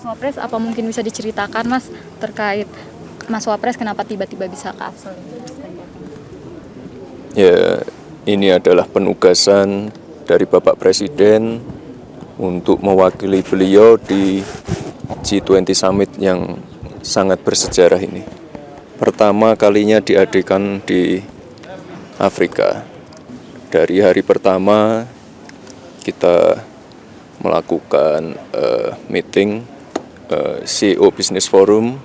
Mas Wapres, apa mungkin bisa diceritakan Mas terkait Mas Wapres kenapa tiba-tiba bisa ke Afsel? Ya, ini adalah penugasan dari Bapak Presiden untuk mewakili beliau di G20 Summit yang sangat bersejarah ini. Pertama kalinya diadakan di Afrika. Dari hari pertama kita melakukan meeting CEO Business Forum,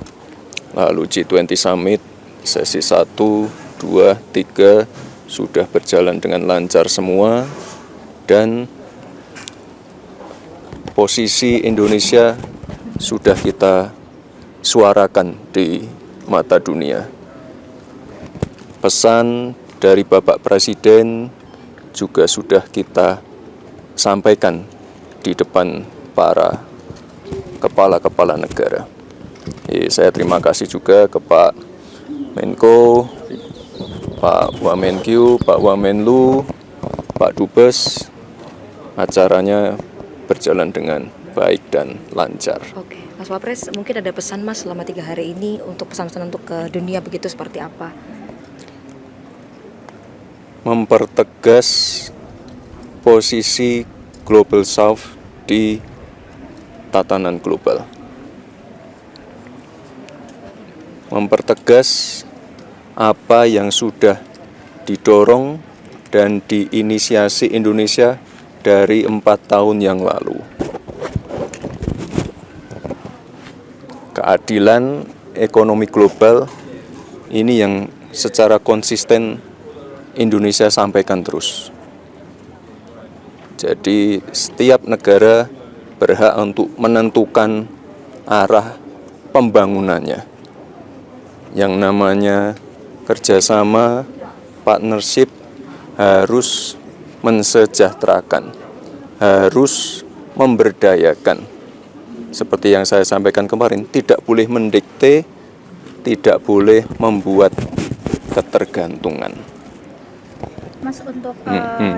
lalu G20 Summit, sesi 1, 2, 3 sudah berjalan dengan lancar semua, dan posisi Indonesia sudah kita suarakan di mata dunia. Pesan dari Bapak Presiden juga sudah kita sampaikan di depan para kepala-kepala negara. Saya terima kasih juga ke Pak Menko, Pak Wamenkyu, Pak Wamenlu, Pak Dubes. Acaranya berjalan dengan baik dan lancar. Oke, Mas Wapres, mungkin ada pesan Mas selama 3 hari ini untuk pesan-pesan untuk ke dunia begitu seperti apa? Mempertegas posisi Global South di tatanan global. Mempertegas apa yang sudah didorong dan diinisiasi Indonesia dari 4 tahun yang lalu. Keadilan ekonomi global ini yang secara konsisten Indonesia sampaikan terus. Jadi setiap negara berhak untuk menentukan arah pembangunannya. Yang namanya kerjasama, partnership harus mensejahterakan, harus memberdayakan. Seperti yang saya sampaikan kemarin, tidak boleh mendikte, tidak boleh membuat ketergantungan. Mas, untuk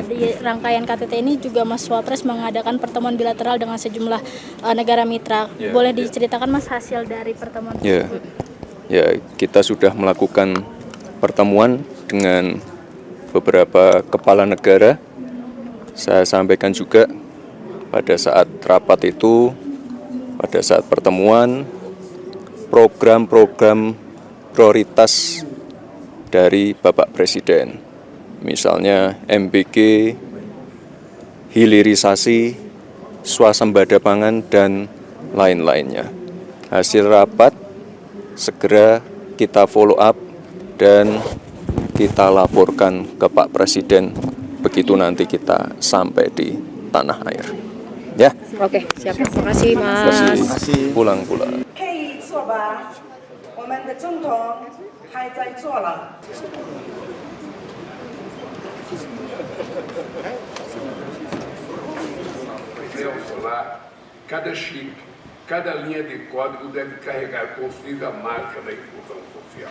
di rangkaian KTT ini juga Mas Wapres mengadakan pertemuan bilateral dengan sejumlah negara mitra. Boleh diceritakan Mas hasil dari pertemuan tersebut? Ya, kita sudah melakukan pertemuan dengan beberapa kepala negara. Saya sampaikan juga pada saat rapat itu, pada saat pertemuan, program-program prioritas dari Bapak Presiden. Misalnya MBG, hilirisasi, swasembada pangan, dan lain-lainnya. Hasil rapat segera kita follow up dan kita laporkan ke Pak Presiden begitu nanti kita sampai di tanah air. Ya. Oke, siap. Terima kasih Mas. Terima kasih. Pulang. 可以坐吧，我们的总统还在坐了。Cada chip, cada linha de código deve carregar consigo a marca da inclusão social.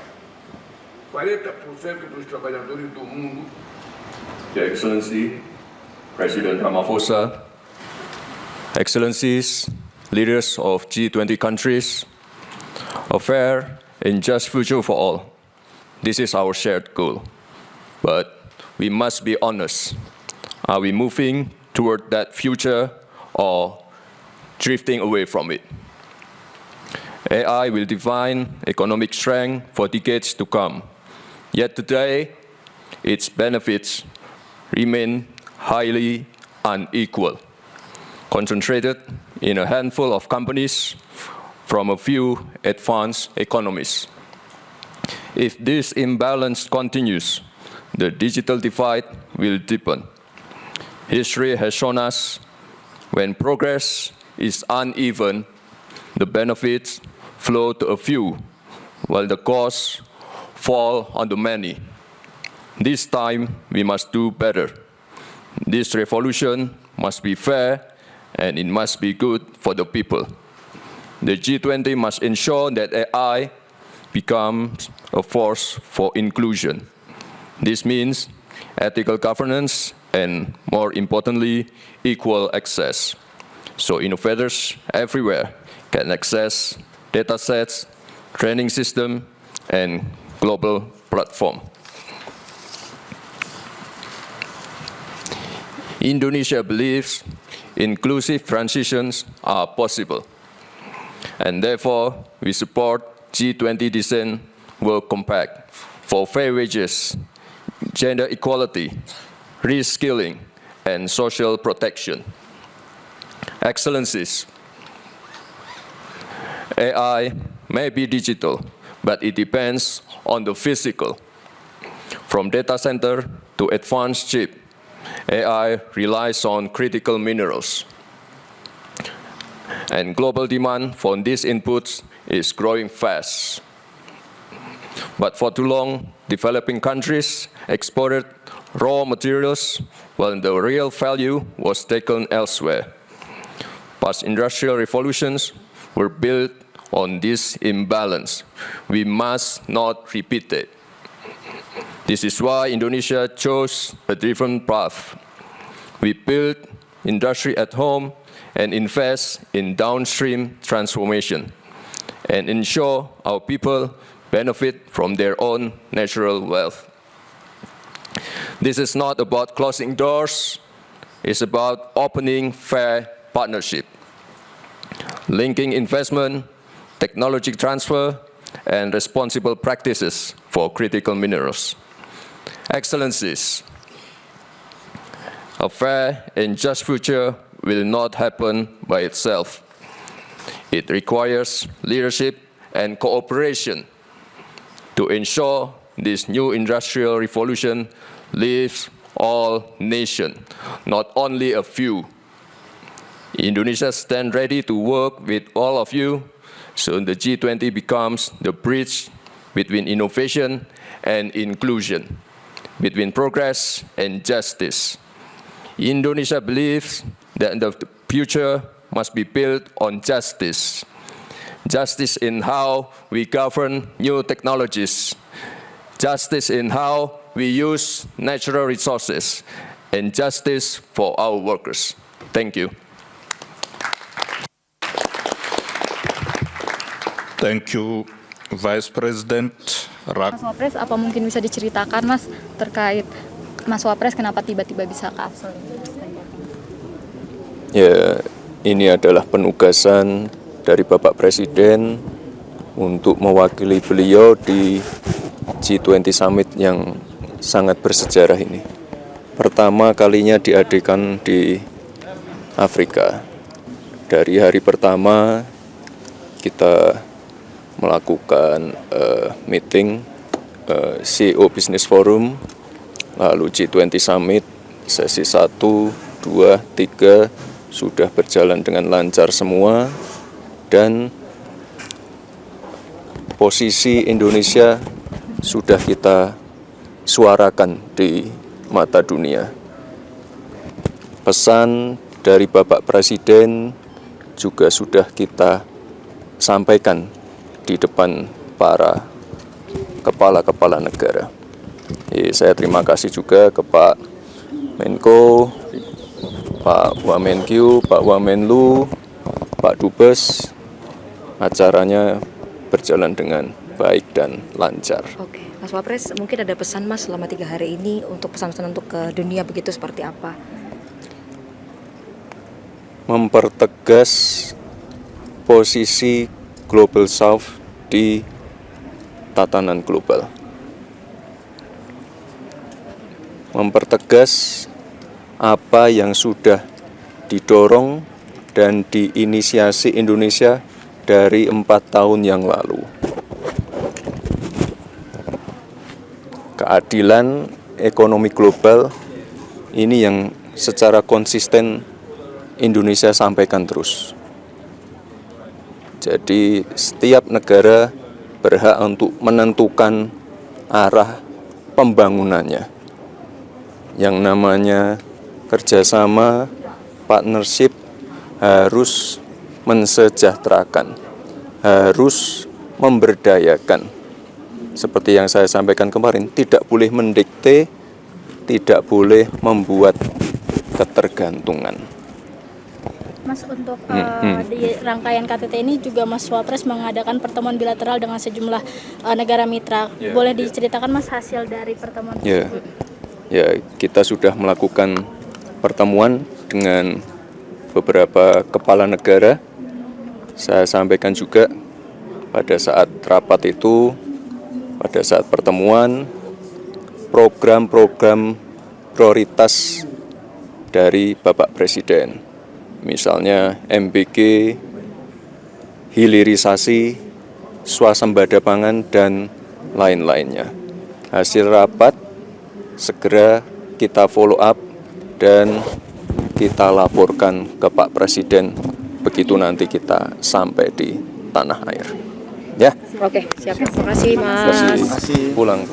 40% dos trabalhadores do mundo. Your Excellency, President Ramaphosa, Excellencies, leaders of G20 countries, a fair and just future for all. This is our shared goal. But we must be honest. Are we moving toward that future or drifting away from it? AI will define economic strength for decades to come. Yet today, its benefits remain highly unequal, concentrated in a handful of companies from a few advanced economies. If this imbalance continues, the digital divide will deepen. History has shown us when progress is uneven, the benefits flow to a few, while the costs fall on the many. This time, we must do better. This revolution must be fair, and it must be good for the people. The G20 must ensure that AI becomes a force for inclusion. This means ethical governance and, more importantly, equal access. So innovators everywhere can access data sets, training system, and global platform. Indonesia believes inclusive transitions are possible, and therefore we support G20 Decent World Compact for fair wages, gender equality, reskilling, and social protection. Excellencies, AI may be digital, but it depends on the physical. From data center to advanced chip, AI relies on critical minerals. And global demand for these inputs is growing fast. But for too long, developing countries exported raw materials while the real value was taken elsewhere. Past industrial revolutions were built on this imbalance. We must not repeat it. This is why Indonesia chose a different path. We build industry at home and invest in downstream transformation and ensure our people benefit from their own natural wealth. This is not about closing doors, it's about opening fair partnership, linking investment, technology transfer, and responsible practices for critical minerals. Excellencies, a fair and just future will not happen by itself. It requires leadership and cooperation to ensure this new industrial revolution lifts all nations, not only a few. Indonesia stands ready to work with all of you so the G20 becomes the bridge between innovation and inclusion, between progress and justice. Indonesia believes that the future must be built on justice. Justice in how we govern new technologies. Justice in how we use natural resources. And justice for our workers. Thank you. Thank you, Vice President Mas Wapres, apa mungkin bisa diceritakan Mas terkait Mas Wapres kenapa tiba-tiba bisa ke Afsel? Ya, ini adalah penugasan dari Bapak Presiden untuk mewakili beliau di G20 Summit yang sangat bersejarah ini. Pertama kalinya diadakan di Afrika. Dari hari pertama kita melakukan meeting CEO Business Forum, lalu G20 Summit, sesi 1, 2, 3 sudah berjalan dengan lancar semua, dan posisi Indonesia sudah kita suarakan di mata dunia. Pesan dari Bapak Presiden juga sudah kita sampaikan di depan para kepala-kepala negara. Saya terima kasih juga ke Pak Menko, Pak Wamenkyu, Pak Wamenlu, Pak Dubes. Acaranya berjalan dengan baik dan lancar. Oke, Mas Wapres, mungkin ada pesan Mas selama 3 hari ini untuk pesan-pesan untuk ke dunia begitu seperti apa? Mempertegas posisi Global South di tatanan global. Mempertegas apa yang sudah didorong dan diinisiasi Indonesia dari 4 tahun yang lalu. Keadilan ekonomi global ini yang secara konsisten Indonesia sampaikan terus. Jadi setiap negara berhak untuk menentukan arah pembangunannya. Yang namanya kerjasama, partnership harus mensejahterakan, harus memberdayakan. Seperti yang saya sampaikan kemarin, tidak boleh mendikte, tidak boleh membuat ketergantungan. Mas untuk di rangkaian KTT ini juga Mas Wapres mengadakan pertemuan bilateral dengan sejumlah negara mitra. Boleh diceritakan Mas hasil dari pertemuan tersebut? Ya, kita sudah melakukan pertemuan dengan beberapa kepala negara. Saya sampaikan juga pada saat rapat itu, pada saat pertemuan, program-program prioritas dari Bapak Presiden. Misalnya MBG, hilirisasi, swasembada pangan, dan lain-lainnya. Hasil rapat segera kita follow up dan kita laporkan ke Pak Presiden begitu nanti kita sampai di tanah air. Ya. Oke, siap. Terima kasih, Mas. Terima kasih. Pulang.